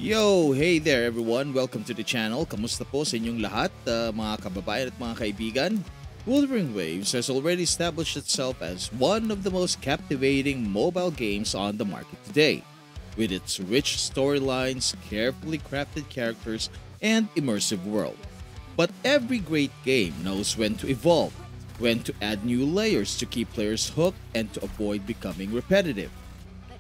Yo! Hey there everyone! Welcome to the channel. Kamusta po sa inyong lahat, mga kababayan at mga kaibigan? Wuthering Waves has already established itself as one of the most captivating mobile games on the market today. With its rich storylines, carefully crafted characters, and immersive world. But every great game knows when to evolve, when to add new layers to keep players hooked and to avoid becoming repetitive.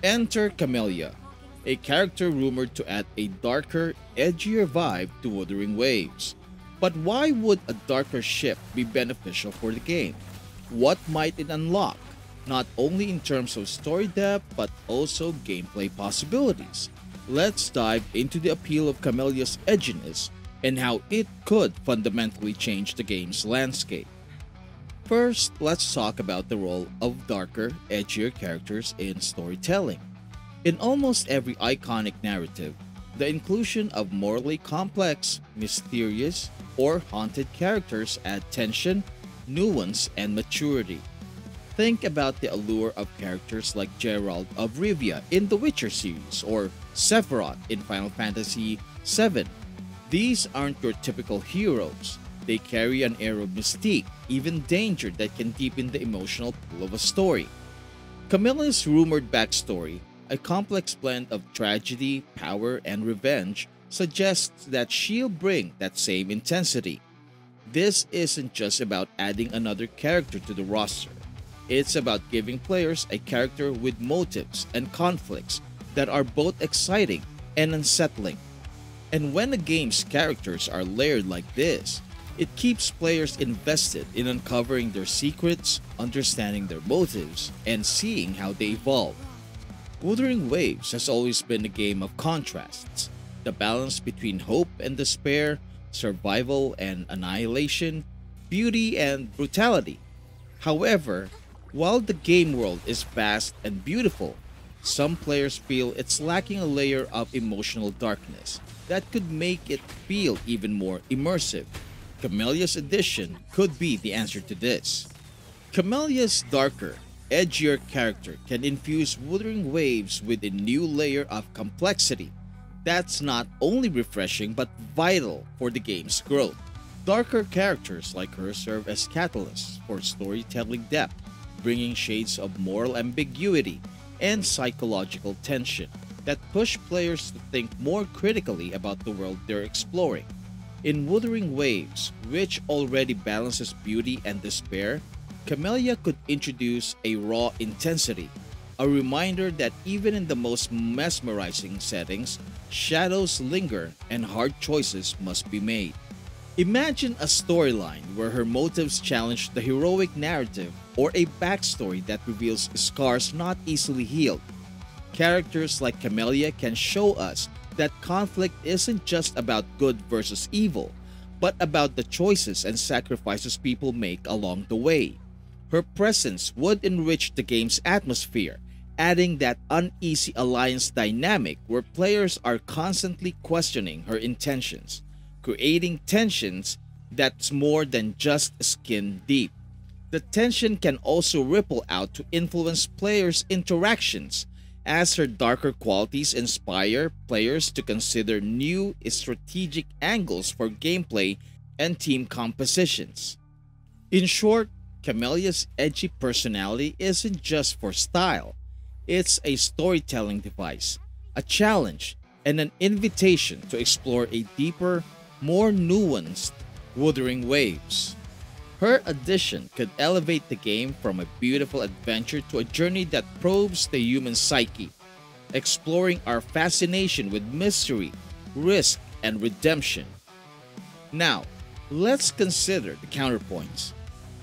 Enter Camellya, a character rumored to add a darker, edgier vibe to Wuthering Waves. But why would a darker shift be beneficial for the game? What might it unlock, not only in terms of story depth but also gameplay possibilities? Let's dive into the appeal of Camellya's edginess and how it could fundamentally change the game's landscape. First, let's talk about the role of darker, edgier characters in storytelling. In almost every iconic narrative, the inclusion of morally complex, mysterious, or haunted characters add tension, nuance, and maturity. Think about the allure of characters like Geralt of Rivia in the Witcher series or Sephiroth in Final Fantasy VII. These aren't your typical heroes. They carry an air of mystique, even danger that can deepen the emotional pull of a story. Camillya's rumored backstory, a complex blend of tragedy, power, and revenge, suggests that she'll bring that same intensity. This isn't just about adding another character to the roster. It's about giving players a character with motives and conflicts that are both exciting and unsettling. And when a game's characters are layered like this, it keeps players invested in uncovering their secrets, understanding their motives, and seeing how they evolve. Wuthering Waves has always been a game of contrasts, the balance between hope and despair, survival and annihilation, beauty and brutality. However, while the game world is vast and beautiful, some players feel it's lacking a layer of emotional darkness that could make it feel even more immersive. Camellya's edition could be the answer to this. Camellya's darker, edgier character can infuse Wuthering Waves with a new layer of complexity that's not only refreshing but vital for the game's growth. Darker characters like her serve as catalysts for storytelling depth, bringing shades of moral ambiguity and psychological tension that push players to think more critically about the world they're exploring. In Wuthering Waves, which already balances beauty and despair, Camellya could introduce a raw intensity, a reminder that even in the most mesmerizing settings, shadows linger and hard choices must be made. Imagine a storyline where her motives challenge the heroic narrative or a backstory that reveals scars not easily healed. Characters like Camellya can show us that conflict isn't just about good versus evil, but about the choices and sacrifices people make along the way. Her presence would enrich the game's atmosphere, adding that uneasy alliance dynamic where players are constantly questioning her intentions, creating tensions that's more than just skin deep. The tension can also ripple out to influence players' interactions, as her darker qualities inspire players to consider new strategic angles for gameplay and team compositions. In short, Camellya's edgy personality isn't just for style, it's a storytelling device, a challenge, and an invitation to explore a deeper, more nuanced Wuthering Waves. Her addition could elevate the game from a beautiful adventure to a journey that probes the human psyche, exploring our fascination with mystery, risk, and redemption. Now, let's consider the counterpoints.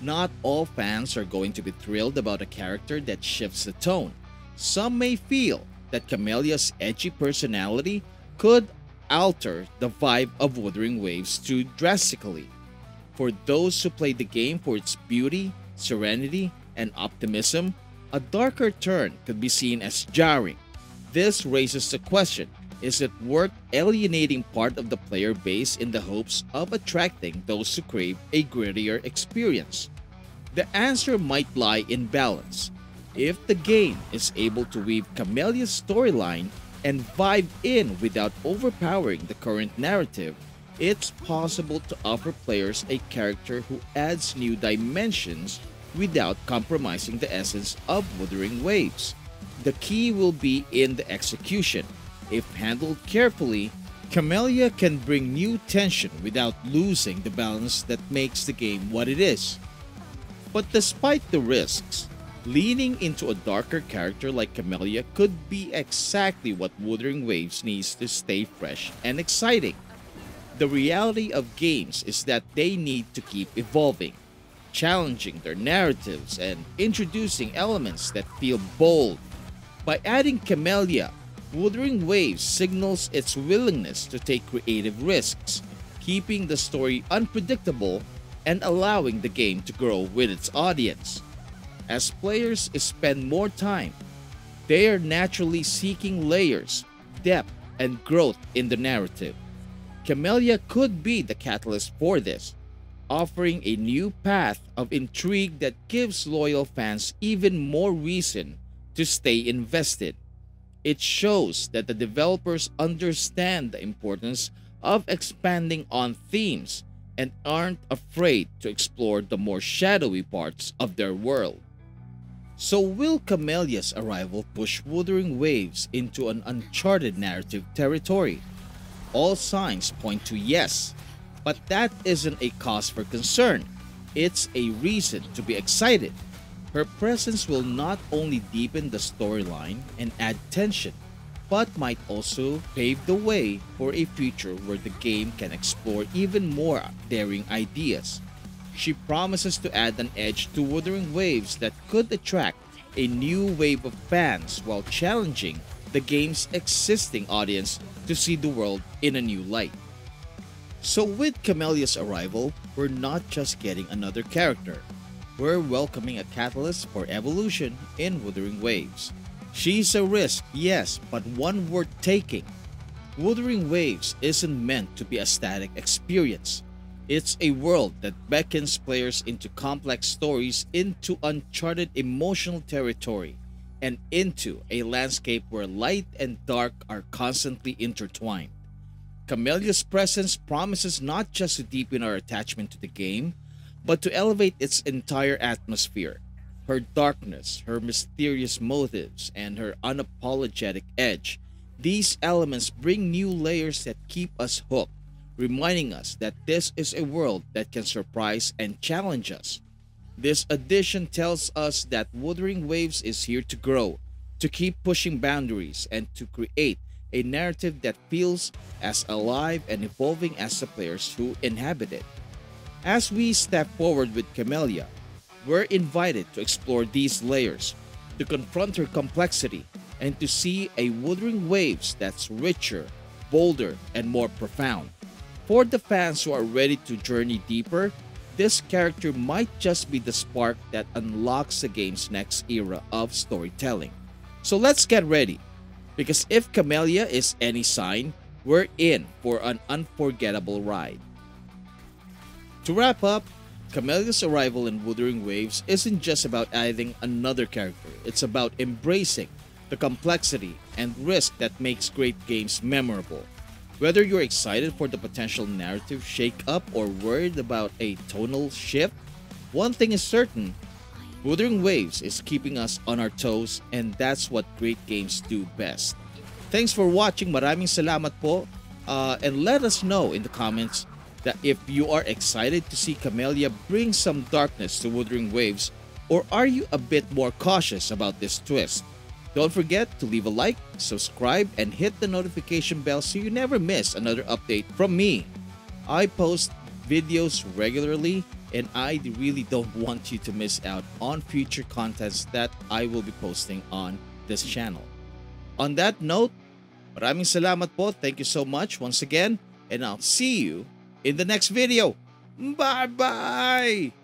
Not all fans are going to be thrilled about a character that shifts the tone. Some may feel that Camellya's edgy personality could alter the vibe of Wuthering Waves too drastically. For those who play the game for its beauty, serenity, and optimism, a darker turn could be seen as jarring. This raises the question, is it worth alienating part of the player base in the hopes of attracting those who crave a grittier experience? The answer might lie in balance. If the game is able to weave Camellya's storyline and vibe in without overpowering the current narrative, it's possible to offer players a character who adds new dimensions without compromising the essence of Wuthering Waves. The key will be in the execution. If handled carefully, Camellya can bring new tension without losing the balance that makes the game what it is. But despite the risks, leaning into a darker character like Camellya could be exactly what Wuthering Waves needs to stay fresh and exciting. The reality of games is that they need to keep evolving, challenging their narratives and introducing elements that feel bold. By adding Camellya, Wuthering Waves signals its willingness to take creative risks, keeping the story unpredictable and allowing the game to grow with its audience. As players spend more time, they are naturally seeking layers, depth, and growth in the narrative. Camellya could be the catalyst for this, offering a new path of intrigue that gives loyal fans even more reason to stay invested. It shows that the developers understand the importance of expanding on themes and aren't afraid to explore the more shadowy parts of their world. So will Camellya's arrival push Wuthering Waves into an uncharted narrative territory? All signs point to yes, but that isn't a cause for concern. It's a reason to be excited. Her presence will not only deepen the storyline and add tension, but might also pave the way for a future where the game can explore even more daring ideas. She promises to add an edge to Wuthering Waves that could attract a new wave of fans while challenging the game's existing audience to see the world in a new light. So with Camellya's arrival, we're not just getting another character. We're welcoming a catalyst for evolution in Wuthering Waves. She's a risk, yes, but one worth taking. Wuthering Waves isn't meant to be a static experience. It's a world that beckons players into complex stories, into uncharted emotional territory, and into a landscape where light and dark are constantly intertwined. Camellya's presence promises not just to deepen our attachment to the game, but to elevate its entire atmosphere. Her darkness, her mysterious motives, and her unapologetic edge, these elements bring new layers that keep us hooked, reminding us that this is a world that can surprise and challenge us. This addition tells us that Wuthering Waves is here to grow, to keep pushing boundaries, and to create a narrative that feels as alive and evolving as the players who inhabit it. As we step forward with Camellya, we're invited to explore these layers, to confront her complexity, and to see a Wuthering Waves that's richer, bolder, and more profound. For the fans who are ready to journey deeper, this character might just be the spark that unlocks the game's next era of storytelling. So let's get ready, because if Camellya is any sign, we're in for an unforgettable ride. To wrap up, Camellya's arrival in Wuthering Waves isn't just about adding another character, it's about embracing the complexity and risk that makes great games memorable. Whether you're excited for the potential narrative shake-up or worried about a tonal shift, one thing is certain, Wuthering Waves is keeping us on our toes, and that's what great games do best. Thanks for watching, maraming salamat po, and let us know in the comments that if you are excited to see Camellya bring some darkness to Wuthering Waves, or are you a bit more cautious about this twist? Don't forget to leave a like, subscribe, and hit the notification bell so you never miss another update from me. I post videos regularly, and I really don't want you to miss out on future contents that I will be posting on this channel. On that note, maraming salamat po. Thank you so much once again, and I'll see you in the next video. Bye-bye!